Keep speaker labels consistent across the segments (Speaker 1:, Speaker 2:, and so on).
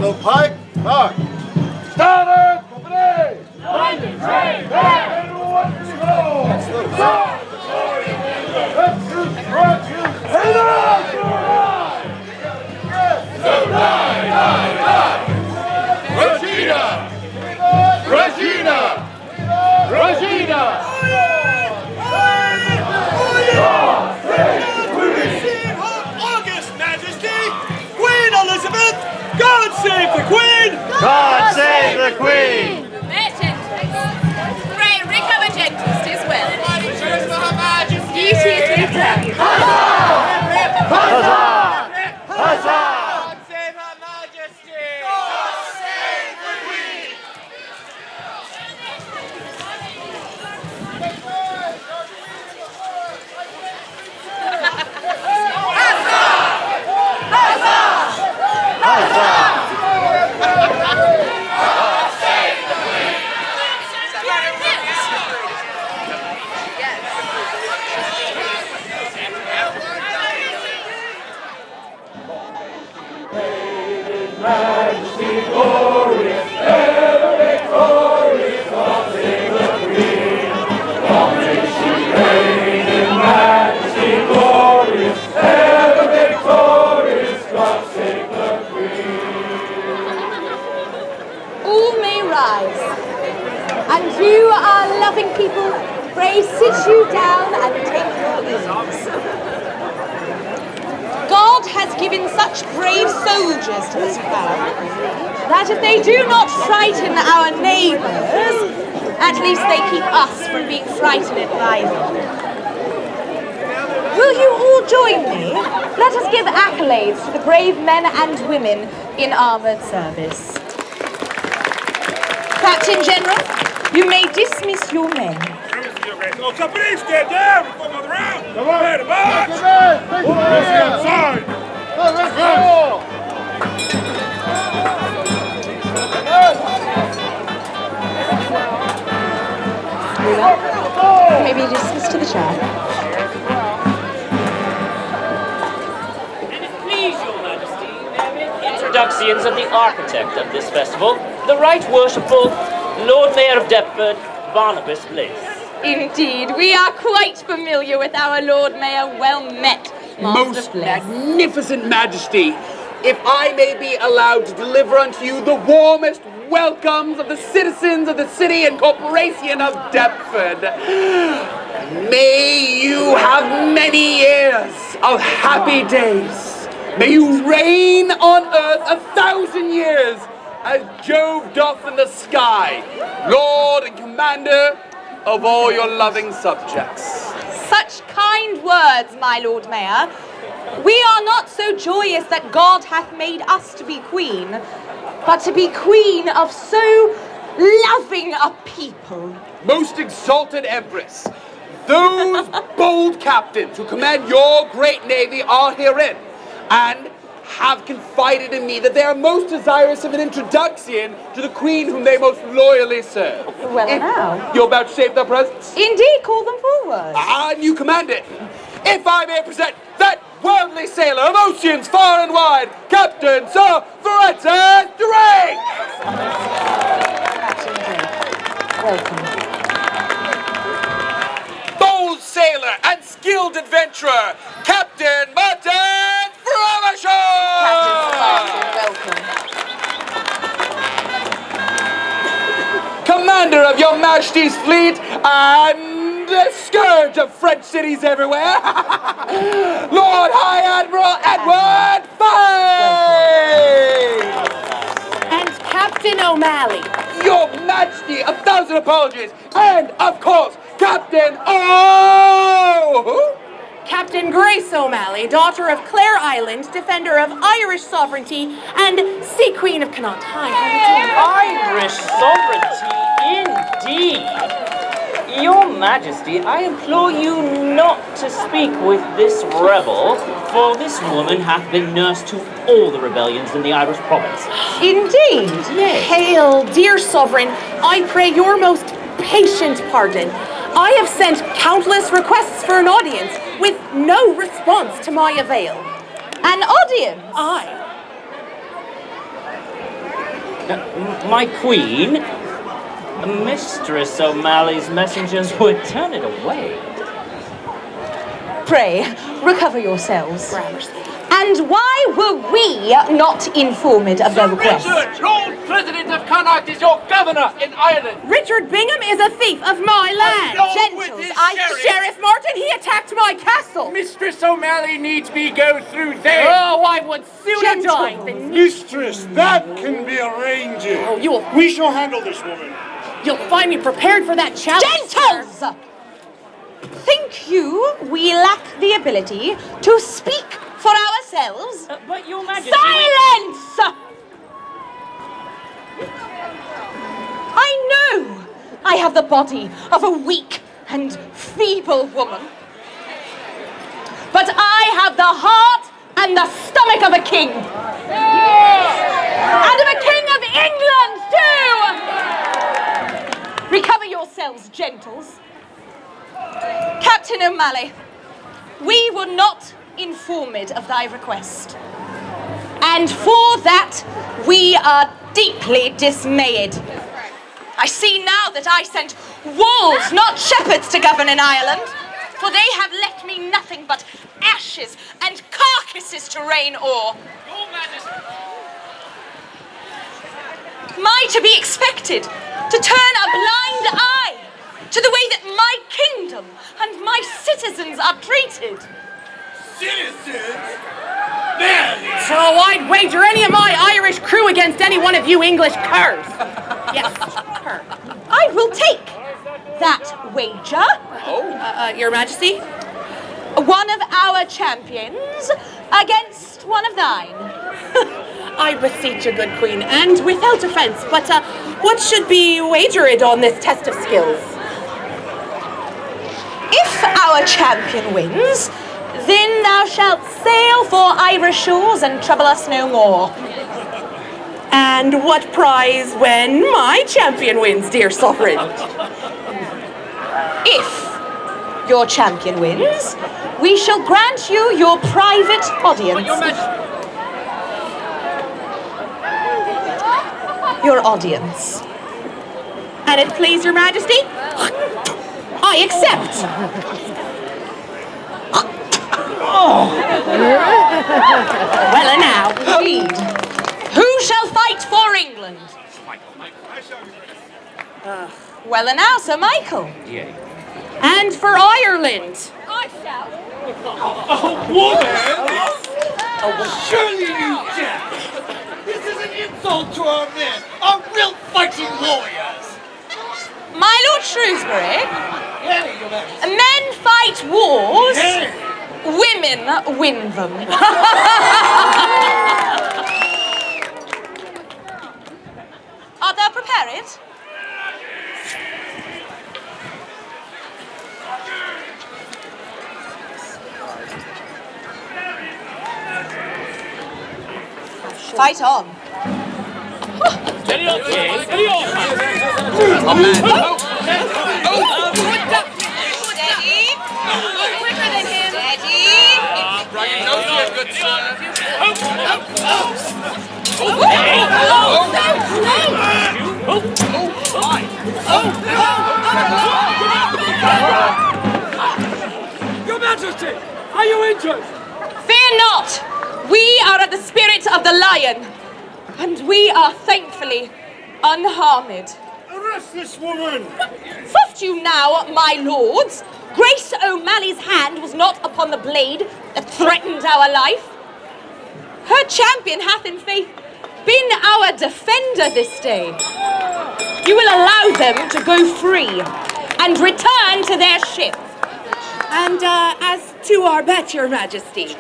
Speaker 1: the pike, march. Starters, company!
Speaker 2: London train, back!
Speaker 1: Everyone to go! Let's shoot, march, shoot! Hey,
Speaker 2: Regina! Regina! Regina!
Speaker 3: August Majesty! Queen Elizabeth! God save the Queen!
Speaker 1: God save the Queen!
Speaker 4: Merchant! Pray recover gentle, 'tis well.
Speaker 3: Cheers for Her Majesty!
Speaker 4: Duties return.
Speaker 1: Huzzah! Huzzah!
Speaker 3: God save Her Majesty! God save the Queen!
Speaker 5: All may rise. And you, our loving people, pray sit you down and take your ease. God has given such brave soldiers to this crown that if they do not frighten our neighbours, at least they keep us from being frightened by them. Will you all join me? Let us give accolades to the brave men and women in armoured service. Captain General, you may dismiss your men.
Speaker 3: Oh, company, stand down! We're going around!
Speaker 1: Come on!
Speaker 3: Ready to march!
Speaker 1: Let's get outside! Let's go!
Speaker 5: You may be dismissed to the chair.
Speaker 6: And it please your majesty, introductions of the architect of this festival, the right worshipful Lord Mayor of Deptford, Barnabas Bliss.
Speaker 5: Indeed, we are quite familiar with our Lord Mayor. Well met, Master
Speaker 7: Most
Speaker 5: Bliss.
Speaker 7: magnificent majesty, if I may be allowed to deliver unto you the warmest welcomes of the citizens of the city and corporation of Deptford. May you have many years of happy days. May you reign on earth 1,000 years as Jove doth in the sky, Lord and Commander of all your loving subjects.
Speaker 5: Such kind words, my Lord Mayor. We are not so joyous that God hath made us to be queen, but to be queen of so loving a people.
Speaker 7: Most exalted Empress, those bold captains who command your great navy are herein, and have confided in me that they are most desirous of an introduction to the queen whom they most loyally serve.
Speaker 5: Well,
Speaker 7: If
Speaker 5: now.
Speaker 7: you'll vouchsafe their presence?
Speaker 5: Indeed, call them forward.
Speaker 7: And you command it. If I may present that worldly sailor of oceans far and wide, Captain Sir Francis Drake!
Speaker 5: Captain Drake, welcome.
Speaker 7: Bold sailor and skilled adventurer, Captain Martin Frobisher!
Speaker 5: Captain welcome.
Speaker 7: Commander of your Majesty's fleet and scourge of French cities everywhere, Lord High Admiral Edward Fay!
Speaker 8: And Captain O'Malley.
Speaker 7: Your Majesty, 1,000 apologies, and of course, Captain O!
Speaker 8: Captain Grace O'Malley, daughter of Clare Island, defender of Irish sovereignty, and Sea Queen of Connaught.
Speaker 6: Irish sovereignty, indeed. Your Majesty, I implore you not to speak with this rebel, for this woman hath been nurse to all the rebellions in the Irish province.
Speaker 5: Indeed.
Speaker 6: Yes.
Speaker 8: Hail, dear sovereign, I pray your most patient pardon. I have sent countless requests for an audience, with no response to my avail.
Speaker 5: An audience?
Speaker 8: Aye.
Speaker 6: My queen, Mistress O'Malley's messengers would turn it away.
Speaker 5: Pray, recover yourselves. And why were we not informed of their request?
Speaker 7: Richard, Lord President of Connacht is your governor in Ireland.
Speaker 8: Richard Bingham is a thief of my land.
Speaker 5: Gentles,
Speaker 8: Sheriff Martin, he attacked my castle.
Speaker 7: Mistress O'Malley needs me go through there.
Speaker 8: Oh, I would sooner die than...
Speaker 1: Mistress, that can be arranged.
Speaker 8: Oh,
Speaker 1: We shall handle this woman.
Speaker 8: You'll find me prepared for that challenge.
Speaker 5: Gentles! Think you we lack the ability to speak for ourselves?
Speaker 6: But Your Majesty...
Speaker 5: Silence! I know I have the body of a weak and feeble woman. But I have the heart and the stomach of a king. And of a king of England, too! Recover yourselves, gentles. Captain O'Malley, we were not informed of thy request. And for that, we are deeply dismayed. I see now that I sent wolves, not shepherds, to govern in Ireland, for they have left me nothing but ashes and carcasses to reign o'er.
Speaker 7: Your Majesty.
Speaker 5: Am I to be expected to turn a blind eye to the way that my kingdom and my citizens are treated?
Speaker 1: Citizens?
Speaker 8: So I'd wager any of my Irish crew against any one of you English curs. Yes, cur.
Speaker 5: I will take that wager.
Speaker 8: Your Majesty?
Speaker 5: One of our champions against one of thine.
Speaker 8: I beseech you, good queen, and without offence, but what should be wagered on this test of skills?
Speaker 5: If our champion wins, then thou shalt sail for Irish shores and trouble us no more.
Speaker 8: And what prize when my champion wins, dear sovereign?
Speaker 5: If your champion wins, we shall grant you your private audience. Your audience.
Speaker 8: And it please your majesty? I accept. Well, and now.
Speaker 5: Indeed. Who shall fight for England? Well, and now, Sir Michael.
Speaker 6: Yea.
Speaker 8: And for Ireland.
Speaker 5: I shall.
Speaker 1: Woman! Surely you jest! This is an insult to our men, our real fighting warriors!
Speaker 5: My Lord Shrewsbury,
Speaker 1: Hey, Your Majesty.
Speaker 5: men fight wars,
Speaker 1: Hey.
Speaker 5: women win them. Art thou prepared? Fight on.
Speaker 6: Steady on, King. Steady on.
Speaker 5: Steady. Quicker than him. Steady.
Speaker 7: Brian knows you're a good son.
Speaker 1: Your Majesty, are you injured?
Speaker 5: Fear not. We are at the spirit of the lion, and we are thankfully unharmed.
Speaker 1: Arrest this woman!
Speaker 5: Soft you now, my lords. Grace O'Malley's hand was not upon the blade that threatened our life. Her champion hath in faith been our defender this day. You will allow them to go free and return to their ship.
Speaker 8: And as to our bet, your majesty.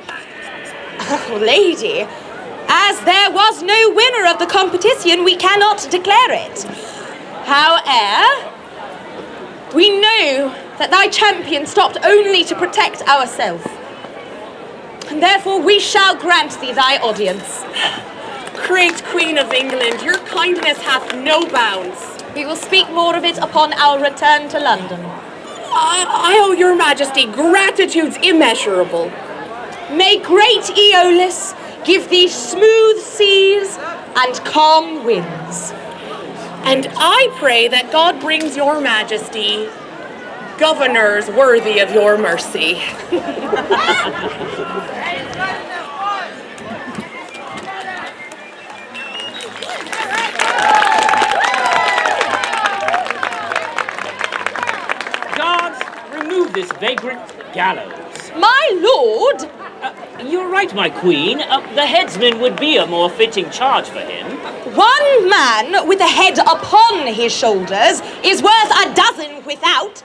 Speaker 5: Oh, lady, as there was no winner of the competition, we cannot declare it. However, we know that thy champion stopped only to protect ourselves. And therefore we shall grant thee thy audience.
Speaker 8: Great Queen of England, your kindness hath no bounds.
Speaker 5: We will speak more of it upon our return to London.
Speaker 8: I owe your majesty gratitudes immeasurable.
Speaker 5: May great Aeolus give thee smooth seas and calm winds.
Speaker 8: And I pray that God brings your majesty governors worthy of your mercy.
Speaker 6: Guards, remove this vagrant gallows.
Speaker 5: My lord!
Speaker 6: You're right, my queen. The headsman would be a more fitting charge for him.
Speaker 5: One man with a head upon his shoulders is worth a dozen without.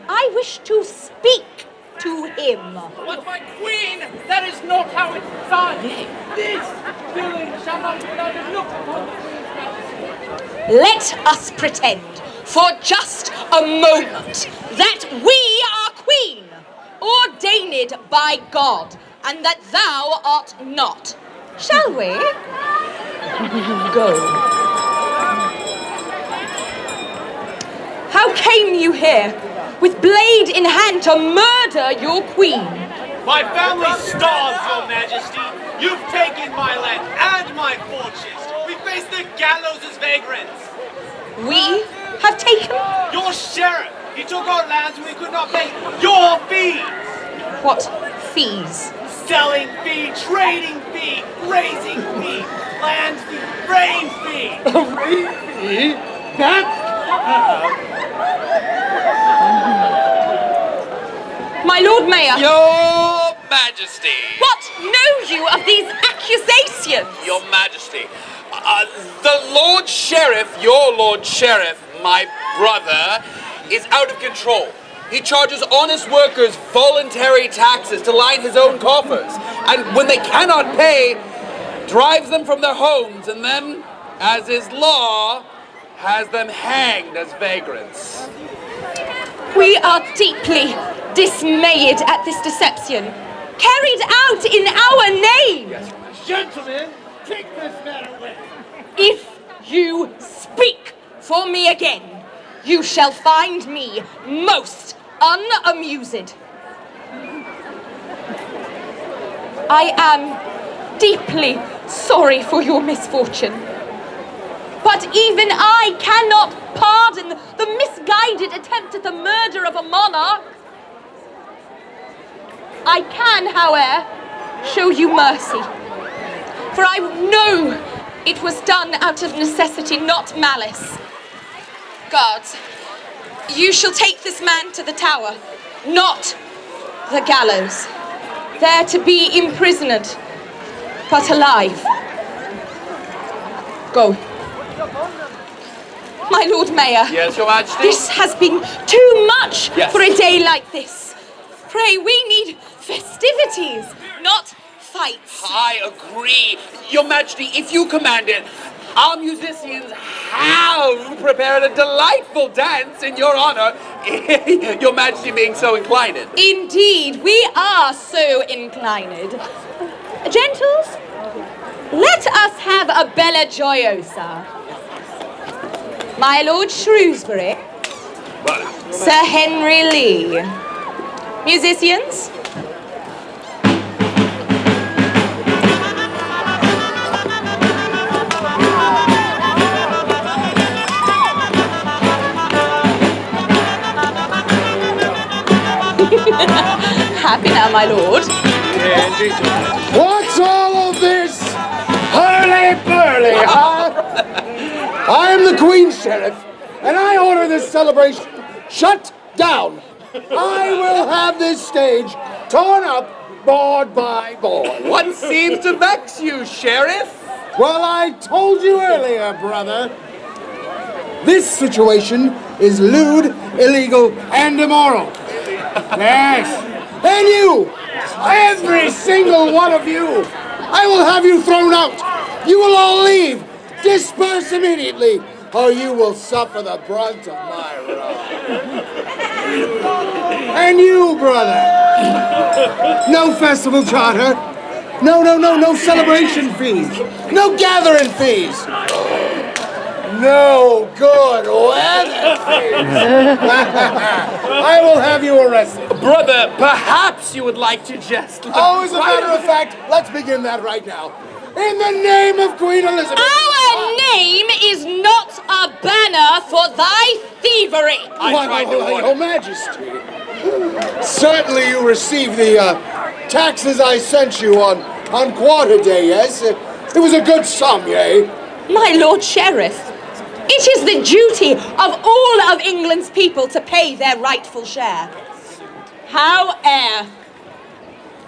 Speaker 5: I wish to speak to him.
Speaker 7: But my queen, that is not how it's done. This villain shall not be allowed to look upon the queen's majesty.
Speaker 5: Let us pretend for just a moment that we are queen, ordained by God, and that thou art not. Shall we? Go. How came you here, with blade in hand, to murder your queen?
Speaker 3: My family starves, your majesty. You've taken my land and my fortunes. We face the gallows as vagrants.
Speaker 5: We have taken?
Speaker 3: Your sheriff. He took our lands when we could not pay your fees.
Speaker 5: What fees?
Speaker 3: Selling fee, trading fee, grazing fee, land fee, rain fee.
Speaker 1: Rain fee? That's...
Speaker 5: My Lord Mayor,
Speaker 7: Your Majesty.
Speaker 5: what know you of these accusations?
Speaker 7: Your Majesty. The Lord Sheriff, your Lord Sheriff, my brother, is out of control. He charges honest workers voluntary taxes to line his own coffers. And when they cannot pay, drives them from their homes and then, as is law, has them hanged as vagrants.
Speaker 5: We are deeply dismayed at this deception, carried out in our name.
Speaker 1: Gentlemen, take this man away.
Speaker 5: If you speak for me again, you shall find me most unamused. I am deeply sorry for your misfortune, but even I cannot pardon the misguided attempt at the murder of a monarch. I can, however, show you mercy, for I know it was done out of necessity, not malice. Guards, you shall take this man to the tower, not the gallows, there to be imprisoned, but alive. Go. My Lord Mayor.
Speaker 7: Yes, Your Majesty?
Speaker 5: This has been too much
Speaker 7: Yes.
Speaker 5: for a day like this. Pray, we need festivities, not fights.
Speaker 7: I agree. Your Majesty, if you command it, our musicians have prepared a delightful dance in your honor, Your Majesty being so inclined.
Speaker 5: Indeed, we are so inclined. Gentles, let us have a bella gioiosa. My Lord Shrewsbury, Sir Henry Lee. Musicians? Happy now, my lord.
Speaker 1: What's all of this hurly-burly, huh? I am the Queen's Sheriff, and I order this celebration shut down. I will have this stage torn up board by board.
Speaker 7: What seems to vex you, Sheriff?
Speaker 1: Well, I told you earlier, brother. This situation is lewd, illegal, and immoral. Yes. And you, every single one of you, I will have you thrown out. You will all leave. Disperse immediately, or you will suffer the brunt of my wrath. And you, brother, no festival charter, no celebration fees, no gathering fees. No good weather. I will have you arrested.
Speaker 7: Brother, perhaps you would like to just...
Speaker 1: Oh, as a matter of fact, let's begin that right now. In the name of Queen Elizabeth.
Speaker 5: Our name is not a banner for thy thievery.
Speaker 1: Your Majesty. Certainly you received the taxes I sent you on quarter day, yes? It was a good sum, yea?
Speaker 5: My Lord Sheriff, it is the duty of all of England's people to pay their rightful share. Howe'er,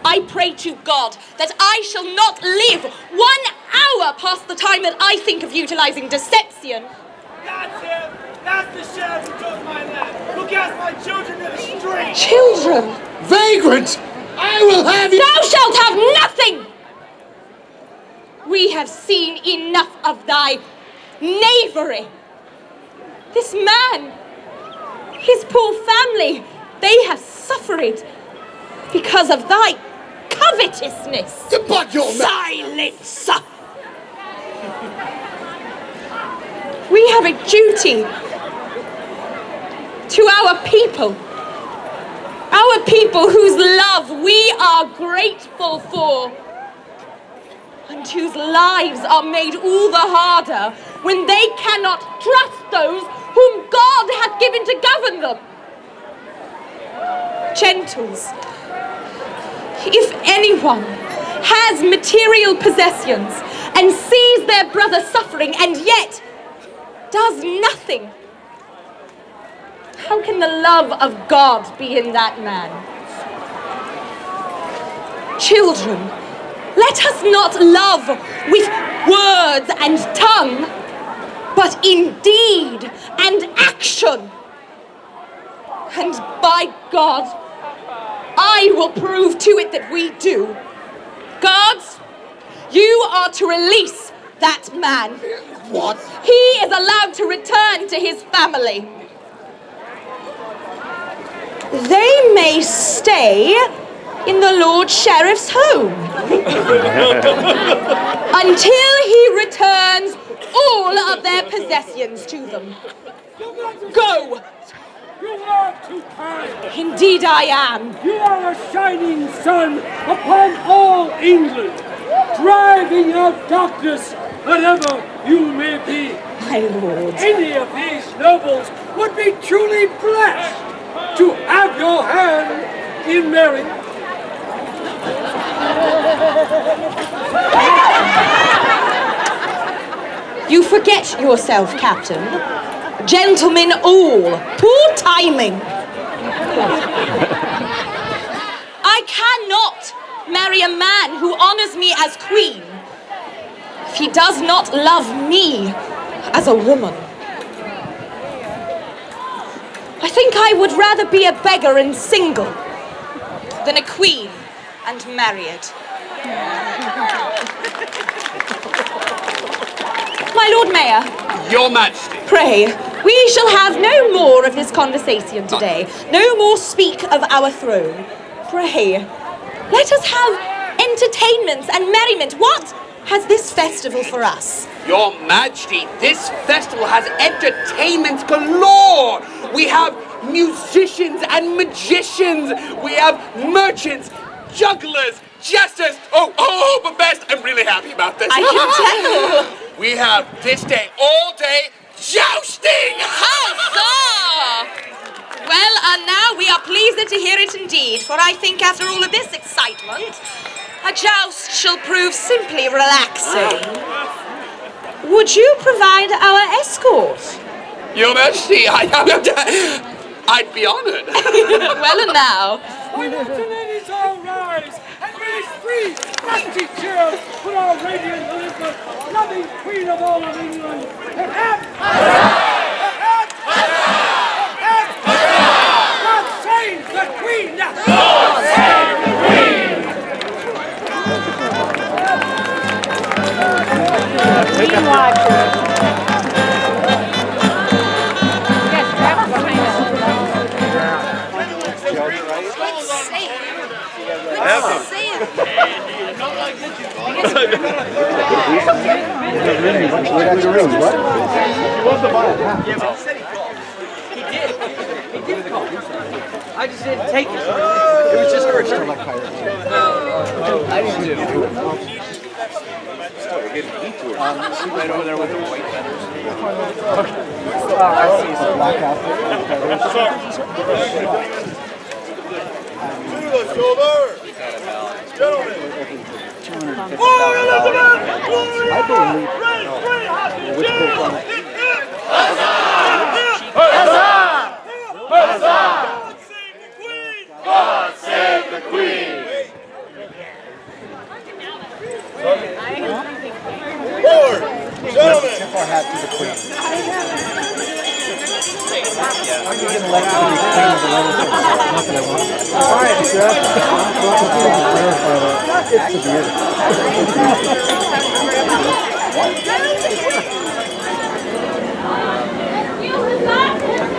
Speaker 5: I pray to God that I shall not live 1 hour past the time that I think of utilizing deception.
Speaker 3: That's him! That's the sheriff who took my land! Who cast my children in the street!
Speaker 5: Children!
Speaker 1: Vagrant! I will have you...
Speaker 5: Thou shalt have nothing! We have seen enough of thy knavery. This man, his poor family, they have suffered because of thy covetousness.
Speaker 1: But your
Speaker 5: silence! We have a duty to our people whose love we are grateful for, and whose lives are made all the harder when they cannot trust those whom God hath given to govern them. Gentles, if anyone has material possessions and sees their brother suffering and yet does nothing, how can the love of God be in that man? Children, let us not love with words and tongue, but in deed and action. And by God, I will prove to it that we do. Guards, you are to release that man.
Speaker 1: What?
Speaker 5: He is allowed to return to his family. They may stay in the Lord Sheriff's home until he returns all of their possessions to them. Go!
Speaker 9: You are too kind.
Speaker 5: Indeed I am.
Speaker 9: You are a shining sun upon all England, driving out darkness wherever you may be.
Speaker 5: My lord.
Speaker 9: Any of these nobles would be truly blessed to have your hand in marriage.
Speaker 5: You forget yourself, Captain. Gentlemen all, poor timing. I cannot marry a man who honors me as queen if he does not love me as a woman. I think I would rather be a beggar and single than a queen and married. My Lord Mayor.
Speaker 7: Your Majesty.
Speaker 5: Pray, we shall have no more of this conversation today. No more speak of our throne. Pray, let us have entertainments and merriment. What has this festival for us?
Speaker 7: Your Majesty, this festival has entertainments galore. We have musicians and magicians. We have merchants, jugglers, jesters. Oh, but best, I'm really happy about this.
Speaker 5: I can tell.
Speaker 7: We have this day, all day, jousting!
Speaker 5: Huzzah! Well, and now we are pleased to hear it indeed, for I think after all of this excitement, a joust shall prove simply relaxing. Would you provide our escort?
Speaker 7: Your Majesty, I'd be honored.
Speaker 5: Well, and now.
Speaker 9: Why don't the ladies all rise and raise 3 rusty cheers for our radiant Elizabeth, loving Queen of all of England. God save the Queen! God save the Queen!
Speaker 2: Not like this, you
Speaker 10: I just didn't take it. It was just for a I didn't do it. Right over there with the white feathers. I see some black outfit.
Speaker 2: To the shoulder! Gentlemen!
Speaker 10: I believe. Which
Speaker 2: God save the Queen! Forward! Gentlemen!
Speaker 10: Tip our hat to the Queen. I'm getting elected to be Queen of the Renaissance. Not that I want. All right, Jeff.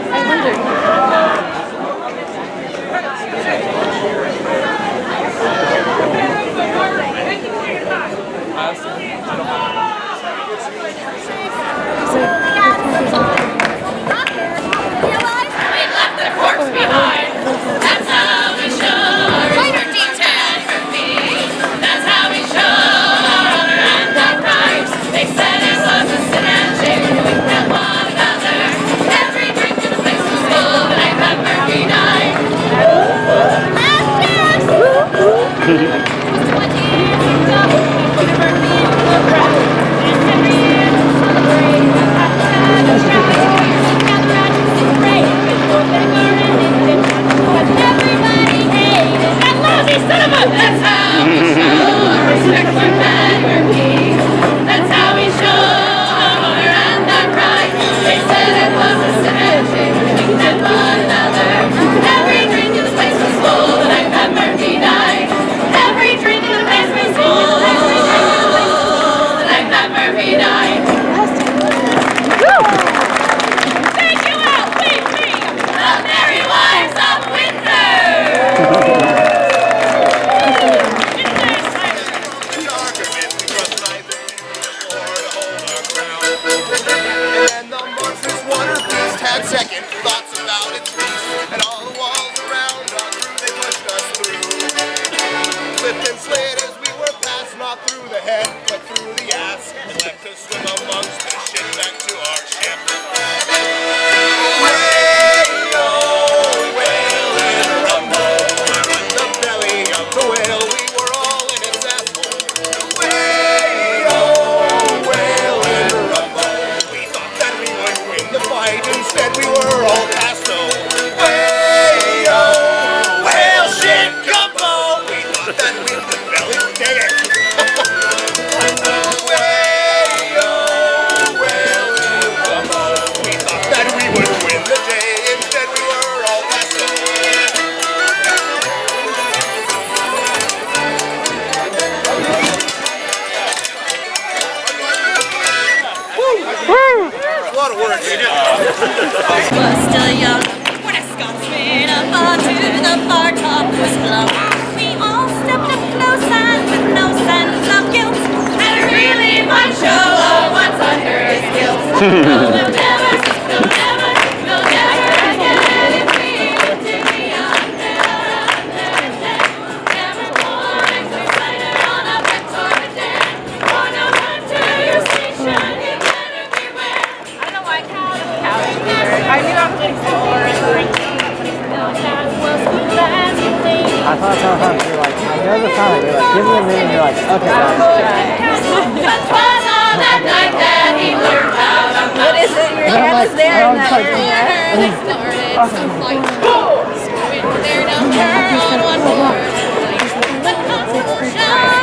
Speaker 5: I wonder.
Speaker 11: Was still young when a Scotsman up onto the far top was blown. We all stepped up close and with no sense of guilt, and it really might show what's under his guilt. We'll never get anything to be under. Never mind, we fighter on a vector again. Or no run to your station, you better beware. I don't like how I knew I was getting slower and
Speaker 10: I thought sometimes you're like, I know the song, you're like, give me a minute, you're like, okay, guys.
Speaker 11: What is it? Your hand is there in that area. There, don't turn on one more. The constitution.